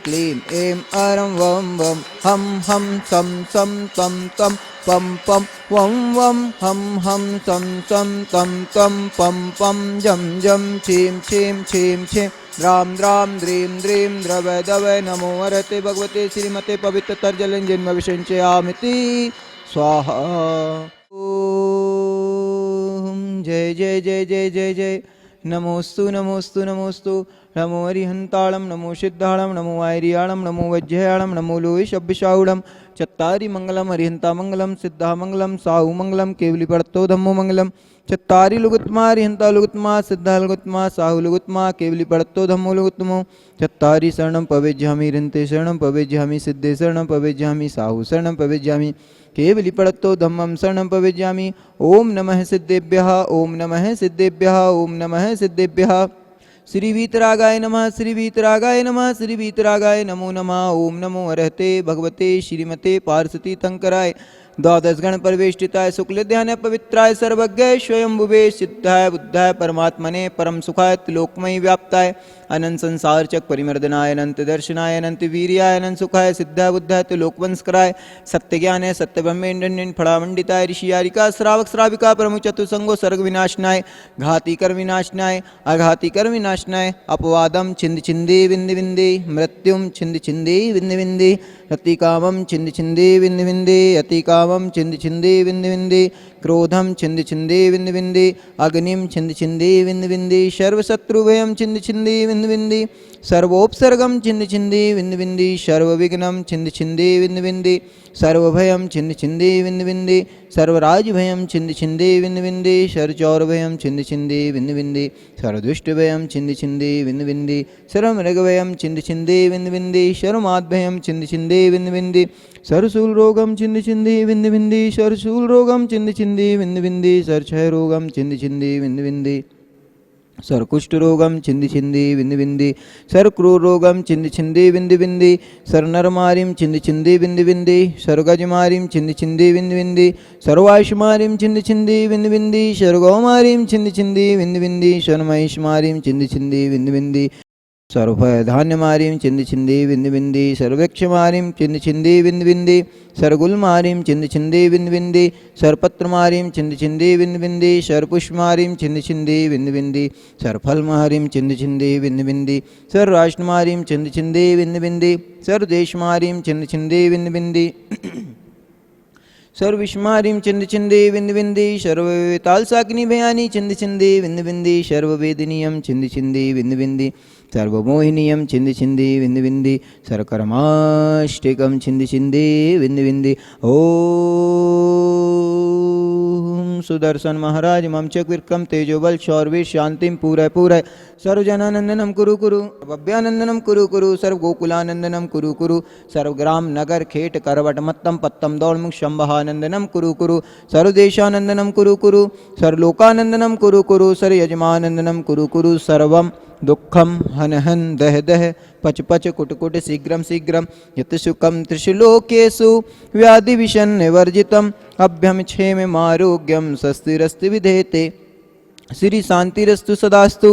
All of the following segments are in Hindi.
क्लीं ऐं अरं वं वं हं हं सं सं तं तं पं पं वं वं हं हं सं सं तं तं पं पं जं जं छीं छीं छीं छीं द्रां द्रां द्रीं द्रीं द्रवय दवय नमो वरते भगवते श्रीमते पवित्रतर्जलं जन्म विषञ्चयामिति स्वाहा। ओम जय जय जय जय जय जय नमोस्तु नमोस्तु नमोस्तु नमो हरिहंताళం नमो सिद्धाళం नमो आयर्याళం नमो वज्रयाళం नमो लोहिषब्बिषाऊढं चत्तारि मंगलम हरिहंता मंगलम सिद्धा मंगलम साहु मंगलम केवली पड़तो धम्मो मंगलम चत्तारि लुगुत्मा हरिहंता लुगुत्मा सिद्धा लुगुत्मा साहु लुगुत्मा केवली पड़तो धम्मो लुगुत्मो चत्तारि शरणं पवेज्यामि हरिहंते शरणं पवेज्यामि सिद्धे शरणं पवेज्यामि साहु शरणं पवेज्यामि केवली पड़तो धम्मं शरणं पवेज्यामि। ओम नमः सिद्धेभ्यः ओम नमः सिद्धेभ्यः ओम नमः सिद्धेभ्यः। श्री वीतरागाय नमः श्री वीतरागाय नमः श्री वीतरागाय नमो नमः। ओम नमो अरहते भगवते श्रीमते पार्वती तंकराय द्वादश गण परिवेष्टिताय शुक्ल ध्यान पवित्राय सर्वज्ञाय स्वयंभुवे सिद्धाय बुद्धाय परमात्मने परम सुखाय त्रिलोकमयी व्याप्ताय अनंत संसार चक परिमर्दनाय अनंत दर्शनाय अनंत वीर्याय अनंत सुखाय सिद्धाय बुद्धाय त्रिलोकवंशकराय सत्य ज्ञानाय सत्य ब्रह्मेंद्रन फलामंडिताय ऋषियारिका श्रावक श्राविका प्रमुख चतुसंगो सर्ग विनाशनाय घाती कर विनाशनाय अघाती कर विनाशनाय अपवादम छिंद छिंदे विंदि विंदे मृत्युम छिंद छिंदे विंदि विंदे रतिकामम छिंद छिंदे विंदि विंदे अतिकामम छिंद छिंदे विंदि विंदे क्रोधम छिंद छिंदे विंदि विंदे अग्निम छिंद छिंदे विंदि विंदे सर्वशत्रुभयम छिंद छिंदे विंदि विंदे सर्वोपसर्गम छिंद छिंदे विंदि विंदे सर्वविघ्नं छिंद छिंदे विंदि विंदे सर्वभयम छिंद छिंदे विंदि विंदे सर्वराजभयम छिंद छिंदे विंदि विंदे सर्वचौरभयम छिंद छिंदे विंदि विंदे सर्वदुष्टभयम छिंद छिंदे विंदि विंदे सर्वमृगभयम छिंद छिंदे विंदि विंदे सर्वमाद्भयम छिंद छिंदे विंदि विंदे सर्वशूलरोगम छिंद छिंदे विंदि विंदे सर्वशूलरोगम छिंद छिंदे विंदि विंदे सर्वक्षयरोगम छिंद छिंदे विंदि विंदे सर्वकुष्ठरोगम छिंदि छिंदि विंदि विंदि सर्वक्रूररोगम छिंदि छिंदि विंदि विंदि सर्वनरमारिम छिंदि छिंदि विंदि विंदि सर्वगजमारिम छिंदि छिंदि विंदि विंदि सर्वायुष्मारिम छिंदि छिंदि विंदि विंदि सर्वगौमारिम छिंदि छिंदि विंदि विंदि सर्वमहिष्मारिम छिंदि छिंदि विंदि विंदि सर्वधान्यमारीं छिंदि छिंदि विंदि विंदि सर्वक्षमारीं छिंदि छिंदि विंदि विंदि सर्वगुलमारीं छिंदि छिंदि विंदि विंदि सर्वपत्रमारीं छिंदि छिंदि विंदि विंदि सर्वपुष्पमारीं छिंदि छिंदि विंदि विंदि सर्वफलमारीं छिंदि छिंदि विंदि विंदि सर्वराष्ट्रमारीं छिंदि छिंदि विंदि विंदि सर्वदेशमारीं छिंदि छिंदि विंदि विंदि सर्वविष्मारीं छिंदि छिंदि विंदि विंदि सर्ववेतालसाग्नि भयानि छिंदि छिंदि विंदि विंदि सर्ववेदनीयं छिंदि छिंदि विंदि विंदि सर्वमोहिनीयं छिंदि छिंदि विंदि विंदि सर्वकर्माष्टिकं छिंदि छिंदि विंदि विंदि। ओम सुदर्शन महाराज मम चक्विक्रम तेजोबल शौर्वीर शांतिम पूरय पूरय सर्वजनानंदनम कुरु कुरु भव्यानंदनम कुरु कुरु सर्वगोकुलानंदनम कुरु कुरु सर्वग्राम नगर खेट करवट मत्तम पत्तम दौड़मुख शंभहानंदनम कुरु कुरु सर्वदेशानंदनम कुरु कुरु सर्वलोकानंदनम कुरु कुरु सर्वयजमानंदनम कुरु कुरु सर्वम दुखम हन हन दह दह पच पच कुट कुट शीघ्रम शीघ्रम यत सुखम त्रिशलोकेषु व्याधि विषण निवर्जितम अभ्यम क्षेम आरोग्यम स्वस्तिरस्ति विधेते श्री शांतिरस्तु सदास्तु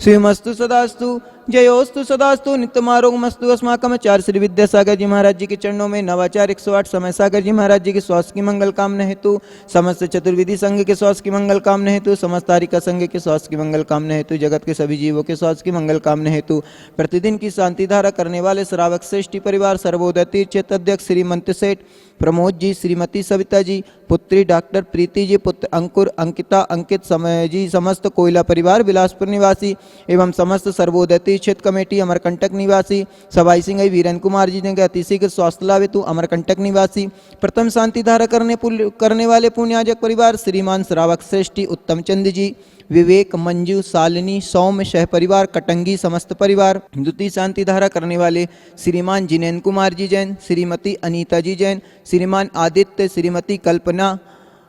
श्रीमस्तु सदास्तु जयोस्तु सदास्तु नित्यमारोगमस्तु अस्माकम आचार्य श्री विद्यासागर जी महाराज जी के चरणों में नवाचार 108 समय सागर जी महाराज जी के स्वास्थ्य की मंगल कामना हेतु समस्त चतुर्विधि संघ के स्वास्थ्य की मंगल कामना हेतु समस्त तारिका संघ के स्वास्थ्य की मंगल कामना हेतु जगत के सभी जीवों के स्वास्थ्य की मंगल कामना हेतु प्रतिदिन की शांति धारा करने वाले श्रावक श्रेष्ठी परिवार सर्वोदय तीर्थ क्षेत्र अध्यक्ष श्रीमंत सेठ प्रमोद जी श्रीमती सविता जी पुत्री डॉक्टर प्रीति जी पुत्र अंकुर अंकिता अंकित समय जी समस्त कोयला परिवार बिलासपुर निवासी एवं समस्त सर्वोदय क्षेत्र कमेटी अमरकंटक निवासी सवाई सिंह वीरेन कुमार जी ने अतिशीघ्र स्वास्थ्य लाभ हेतु अमरकंटक निवासी प्रथम शांति धारा करने वाले पुण्याजक परिवार श्रीमान श्रावक श्रेष्ठी उत्तम चंद जी विवेक मंजू शालिनी सौम्य सह परिवार कटंगी समस्त परिवार द्वितीय शांति धारा करने वाले श्रीमान जिनेन्द्र कुमार जी जैन श्रीमती अनीता जी जैन श्रीमान आदित्य श्रीमती कल्पना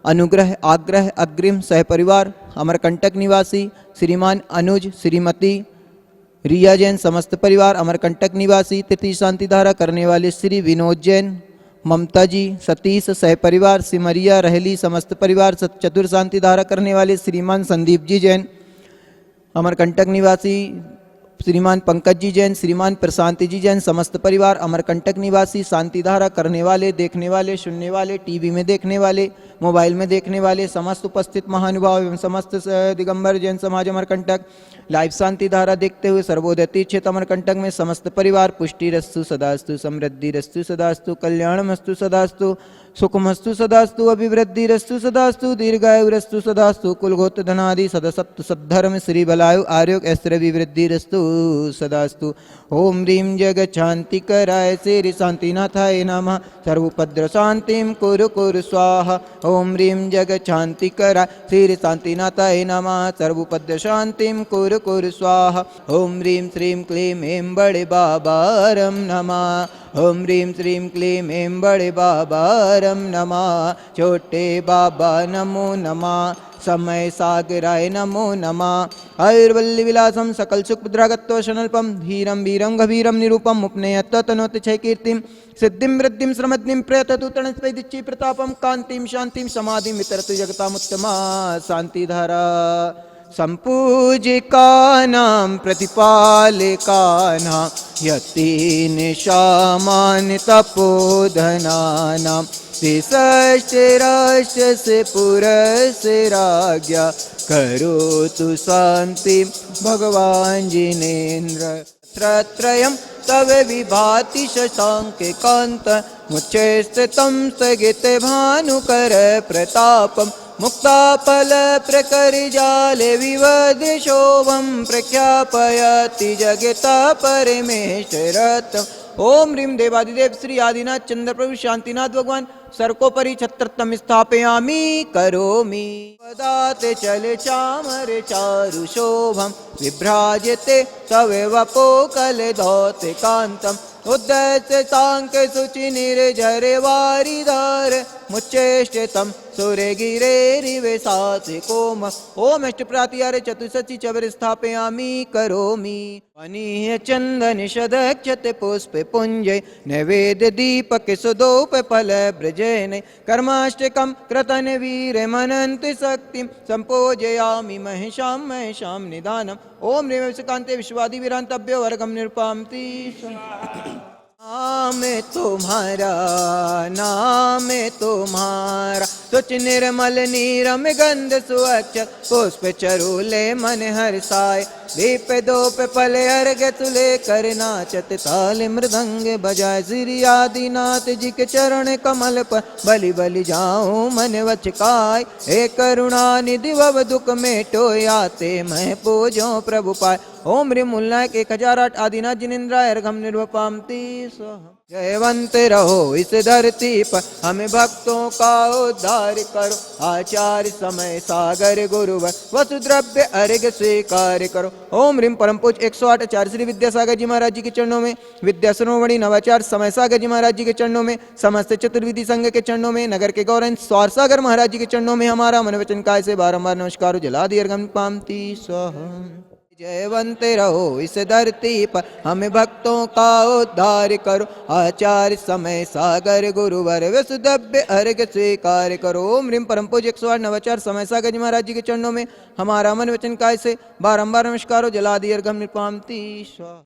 अनुग्रह आग्रह अग्रिम सह परिवार अमरकंटक निवासी श्रीमान अनुज श्रीमती रिया जैन समस्त परिवार अमरकंटक निवासी तृतीय शांति धारा करने वाले श्री विनोद जैन ममता जी सतीश सह परिवार सिमरिया रहली समस्त परिवार चतुर शांति धारा करने वाले श्रीमान संदीप जी जैन अमरकंटक निवासी श्रीमान पंकज जी जैन, श्रीमान प्रशांति जी जैन, समस्त परिवार, अमरकंटक निवासी, शांतिधारा करने वाले, देखने वाले, सुनने वाले, टीवी में देखने वाले, मोबाइल में देखने वाले, समस्त उपस्थित महानुभाव एवं समस्त दिगंबर जैन समाज अमरकंटक, लाइव शांति धारा देखते हुए सर्वोदय तीर्थ अमरकंटक में समस्त परिवार पुष्टिरस्तु सदास्तु, समृद्धिरस्तु सदास्तु, कल्याणमस्तु सदास्तु, सुखमस्तु सदास्तु, अभिवृद्धिरस्तु सदास्तु, दीर्घायुरस्तु सदास्तु, कुलगोत्र धनादि सदसत्व सद्धर्म श्री बलायु आरोग्य ऐश्वर्य विवृद्धिरस्तु सदास्तु। ओम ह्रीं जगच्छान्तिकराय श्री शांतिनाथाय नमः। सर्वोपद्र शांतिं कुरु कुरु स्वाहा। ओम ह्रीं जगच्छान्तिकराय श्री शांतिनाथाय नमः। सर्वोपद्र शांतिं कुरु कुरु स्वाहा। ओम ह्रीं श्रीं क्लीं ऐं बड़े बाबारं नमः। ओम ह्रीं श्रीं क्लीं ऐं बड़े बाबारं नमः। छोटे बाबा नमो नमः। समय सागराय नमो नमः। आयुर्वल्ली विलासम सकल सुखद्रागत्वशनल्पम धीरम वीरम गभीरम निरूपम उपनयत्व तनोति छय कीर्तिम सिद्धिं वृद्धिं श्रमद्धिं प्रयततु तणस्वैदिच्ची प्रतापम कांतिं शांतिं समाधिं वितरतु जगतामुत्तमा शांतिधारा। संपूजिकानां प्रतिपालिकानां यतीनिशामान् तपोधनानां षष्ठराष्ट्र से पुरस्य राज्ञा करोतु शांति भगवान जिनेन्द्र। त्रयं तव विभाति शशांक कांत मुच्चे स्थितं स्थगित भानुकर प्रतापम मुक्ताफल प्रकरजाले विवद शोभं प्रख्यापयति जगता परमेश्वरतम्। ओम ह्रीं देवादिदेव श्री आदिनाथ चंद्र प्रभु शांतिनाथ भगवान सर्कोपरि छत्रत्तम स्थापयामि करोमि। वदाते चल चामर चारु शोभम विभ्राजते तव वपो कलधौते कांतम उद्दस्य सांक सुचि निर्झरे वारिधार मुच्चेष्टितम सूर्य गिरे रिवेशासि कोम। ओम अष्टप्रातिहारे चतुष्षष्टि चवर स्थापयामि करोमि। वनीय चंदन शदक्षते पुष्प पुंजय नैवेद्य दीपक सुदोप फल ब्रजैन कर्माष्टकम कृतन वीर मनंत शक्तिं संपूजयामि महेशां महेशां निदानम्। ओम ह्रीं विश्वकांते विश्वादि विरांतभ्यो वर्गम निरुपामति। नाम तुम्हारा नाम तुम्हारा तुच निर्मल नीरम गंध सुअक्ष पुष्प चरूले मन हर्षाय दीप दोप फल अर्घ तुले कर नाचत ताल मृदंग बजाय। श्री आदिनाथ जी के चरण कमल पर बलि बलि जाऊं मन वचकाय। हे करुणा निधि भव दुख मेटो आते मैं पूजो प्रभु पाय। ओम ह्रीं मूलनायक 1008 आदिनाथ जिनेन्द्राय अर्घम निर्वपामति स्वाहा। जयवंत रहो इस धरती पर हमें भक्तों का उद्धार करो। आचार्य समय सागर गुरुवर वसुद्रव्य अर्घ स्वीकार करो। ओम ह्रीं परम पूज्य 108 आचार्य श्री विद्यासागर जी महाराज जी के चरणों में, विद्याश्रोमणि नवाचार्य समय सागर जी महाराज जी के चरणों में, समस्त चतुर्विधि संघ के चरणों में, नगर के गौरव स्वार सागर महाराज जी के चरणों में हमारा मन वचन काय से बारंबार नमस्कार जला दी अर्घम पामति स्वाहा। जयवंत रहो इस धरती पर हमें भक्तों का उद्धार करो। आचार्य समय सागर गुरुवर वसुदव्य अर्घ स्वीकार करो। ओम ह्रीं परम पूज्य 108 नवाचार्य समय सागर जी महाराज जी के चरणों में हमारा मन वचन काय से बारंबार नमस्कारो जला दी अर्घम निपामति स्वाहा।